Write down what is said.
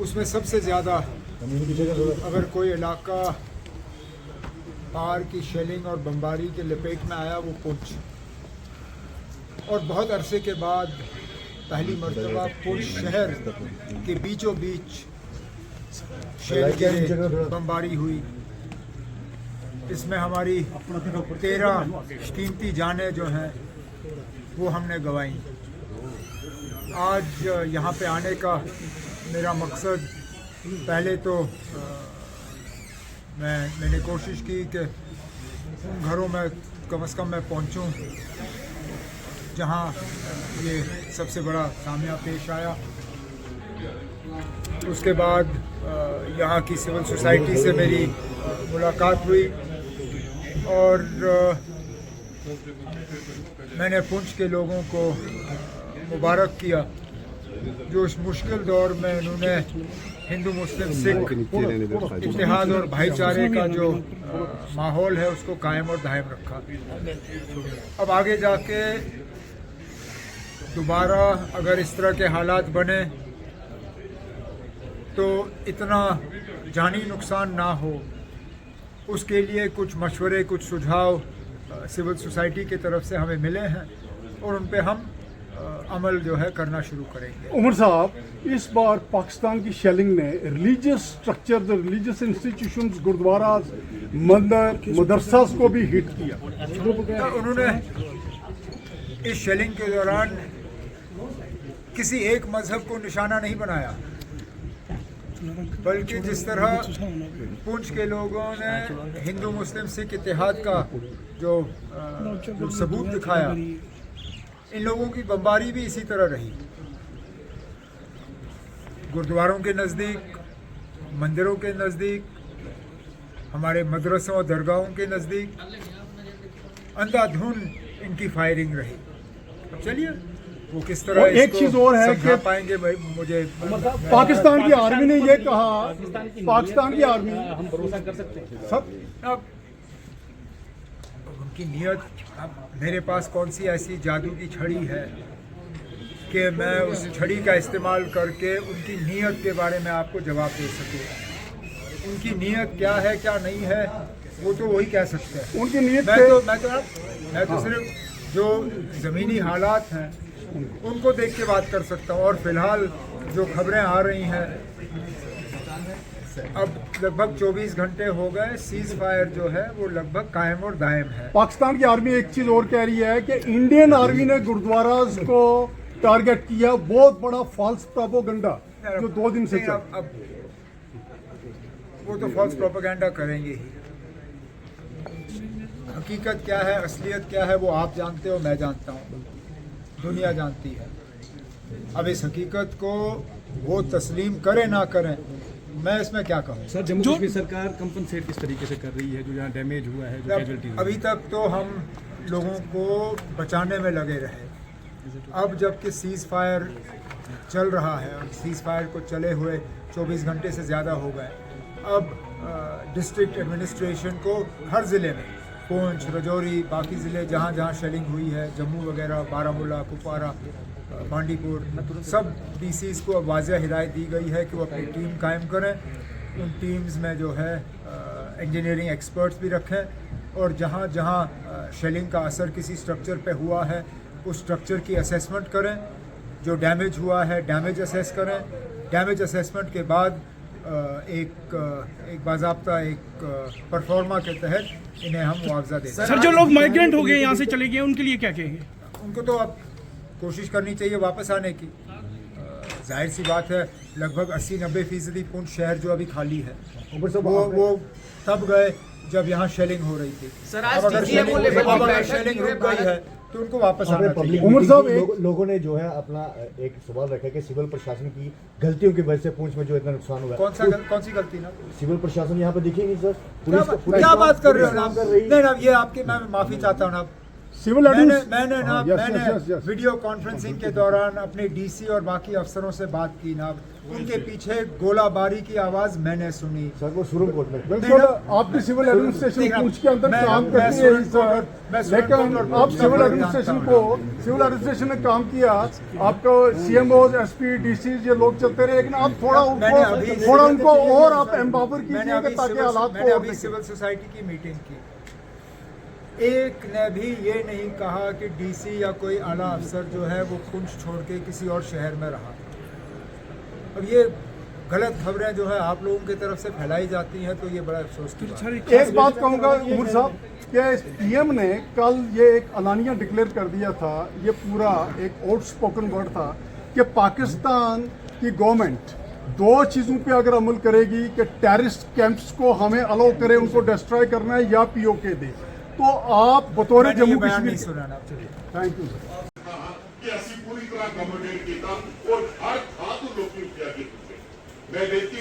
उसमें सबसे ज़्यादा अगर कोई इलाका पार की शेलिंग और बमबारी के लपेट में आया वो पुंछ, और बहुत अरसे के बाद पहली मर्तबा पुंछ शहर के बीचों बीच शेल गिरे, बमबारी हुई। इसमें हमारी 13 कीमती जानें जो हैं वो हमने गंवाई। आज यहाँ पे आने का मेरा मकसद, पहले तो मैंने कोशिश की कि उन घरों में कम से कम मैं पहुँचूँ जहाँ ये सबसे बड़ा सामना पेश आया। उसके बाद यहाँ की सिविल सोसाइटी से मेरी मुलाकात हुई और मैंने पुंछ के लोगों को मुबारक किया जो इस मुश्किल दौर में उन्होंने हिंदू मुस्लिम सिख इत्तेहाद और भाईचारे का जो माहौल है उसको कायम और दायम रखा। अब आगे जाके दोबारा अगर इस तरह के हालात बने तो इतना जानी नुकसान ना हो, उसके लिए कुछ मशवरे, कुछ सुझाव सिविल सोसाइटी की तरफ से हमें मिले हैं और उन पे हम अमल जो है करना शुरू करेंगे। उमर साहब, इस बार पाकिस्तान की शेलिंग ने religious structure, religious institutions, gurdwara, मंदिर, मदरसास को भी हिट किया। उन्होंने इस शेलिंग के दौरान किसी एक मजहब को निशाना नहीं बनाया, बल्कि जिस तरह पुंछ के लोगों ने हिंदू मुस्लिम सिख इत्तेहाद का जो सबूत दिखाया, इन लोगों की बमबारी भी इसी तरह रही। गुरुद्वारों के नज़दीक, मंदिरों के नज़दीक, हमारे मदरसों और दरगाहों के नज़दीक अंधाधुंध इनकी फायरिंग रही। अब चलिए वो किस तरह एक चीज और है कि पाएंगे भाई, मुझे पाकिस्तान की आर्मी ने ये कहा, पाकिस्तान की आर्मी, हम भरोसा कर सकते हैं सब अब उनकी नीयत, अब मेरे पास कौन सी ऐसी जादू की छड़ी है कि मैं उस छड़ी का इस्तेमाल करके उनकी नीयत के बारे में आपको जवाब दे सकूं। उनकी नीयत क्या है क्या नहीं है वो तो वही कह सकते हैं। उनकी नीयत मैं तो सिर्फ जो ज़मीनी हालात हैं उनको देख के बात कर सकता हूँ। और फिलहाल जो खबरें आ रही हैं, अब लगभग 24 घंटे हो गए, सीज फायर जो है वो लगभग कायम और दायम है। पाकिस्तान की आर्मी एक चीज और कह रही है कि इंडियन आर्मी ने गुरुद्वारा को टारगेट किया। बहुत बड़ा फॉल्स प्रोपेगेंडा जो 2 दिन से चल। अब वो तो फॉल्स प्रोपेगेंडा करेंगे ही। हकीकत क्या है, असलियत क्या है वो आप जानते हो, मैं जानता हूँ, दुनिया जानती है। अब इस हकीकत को वो तस्लीम करें ना करें, मैं इसमें क्या कहूँ। सर, जम्मू कश्मीर सरकार कंपनसेट किस तरीके से कर रही है जो यहाँ डैमेज हुआ है, जो कैजुअल्टीज? अभी तक तो हम लोगों को बचाने में लगे रहे। अब जबकि सीज फायर चल रहा है और सीज फायर को चले हुए 24 घंटे से ज़्यादा हो गए, अब डिस्ट्रिक्ट एडमिनिस्ट्रेशन को हर ज़िले में, पुंछ, रजौरी, बाकी ज़िले जहाँ जहाँ शेलिंग हुई है, जम्मू वगैरह, बारामूला, कुपवारा, बांडीपुर, सब डीसीज़ को अब वाज़ेह हिदायत दी गई है कि वो अपनी टीम कायम करें। उन टीम्स में जो है इंजीनियरिंग एक्सपर्ट्स भी रखें और जहाँ जहाँ शेलिंग का असर किसी स्ट्रक्चर पे हुआ है उस स्ट्रक्चर की असेसमेंट करें। जो डैमेज हुआ है डैमेज असेस करें। डैमेज असेसमेंट के बाद एक बाज़ाब्ता एक परफॉर्मा के तहत इन्हें हम मुआवजा दें। सर, जो लोग माइग्रेंट हो गए यहाँ से चले गए उनके लिए क्या कहेंगे? उनको तो अब कोशिश करनी चाहिए वापस आने की। जाहिर सी बात है, लगभग 80-90% पुंछ शहर जो अभी खाली है वो तब गए जब यहाँ शेलिंग हो रही थी। अब अगर शेलिंग रुक गई है तो उनको वापस आना चाहिए। उमर साहब, लोगों ने जो है अपना एक सवाल रखा कि सिविल प्रशासन की गलतियों की वजह से पुंछ में जो इतना नुकसान हुआ। कौन सी गलती ना? सिविल प्रशासन यहाँ पे दिखी नहीं सर। क्या बात कर रहे हो? नहीं ना, ये आपके, मैं माफ़ी चाहता हूँ ना, सिविल मैंने ना मैंने वीडियो कॉन्फ्रेंसिंग के दौरान अपने डीसी और बाकी अफसरों से बात की ना, उनके पीछे गोलाबारी की आवाज मैंने सुनी। सर वो सुप्रीम कोर्ट में बिल्कुल आपकी सिविल एडमिनिस्ट्रेशन पूंछ के अंदर काम करती है सर, लेकिन आप सिविल एडमिनिस्ट्रेशन ने काम किया, आपको सीएमओ एसपी डीसी ये लोग चलते रहे, लेकिन आप थोड़ा उनको और आप एम्पावर कीजिए ताकि हालात मैंने को अभी सिविल सोसाइटी की मीटिंग की, एक ने भी ये नहीं कहा कि डीसी या कोई आला अफसर जो है वो पुंछ छोड़ के किसी और शहर में रहा। अब ये गलत खबरें जो है आप लोगों की तरफ से फैलाई जाती हैं, तो ये बड़ा अफसोस की बात है। एक बात कहूंगा उमर साहब, क्या पीएम ने कल ये एक अलानिया डिक्लेयर कर दिया था, ये पूरा एक आउट स्पोकन वर्ड था कि पाकिस्तान की गवर्नमेंट दो चीज़ों पे अगर अमल करेगी कि टेररिस्ट कैंप्स को हमें अलाउ करे, उनको डिस्ट्रॉय करना है या पीओके दे, तो आप बतौर मैंने ये जम्मू बयान नहीं कश्मीर। सुना ना, चलिए। Thank you sir. कि ਅਸੀਂ ਪੂਰੀ ਤਰ੍ਹਾਂ ਅਕੋਮੋਡੇਟ ਕੀਤਾ ਔਰ ਹਰ ਥਾਂ ਤੋਂ ਲੋਕੀ ਉੱਤੇ ਆ ਕੇ ਪੁੱਛੇ। ਮੈਂ ਬੇਨਤੀ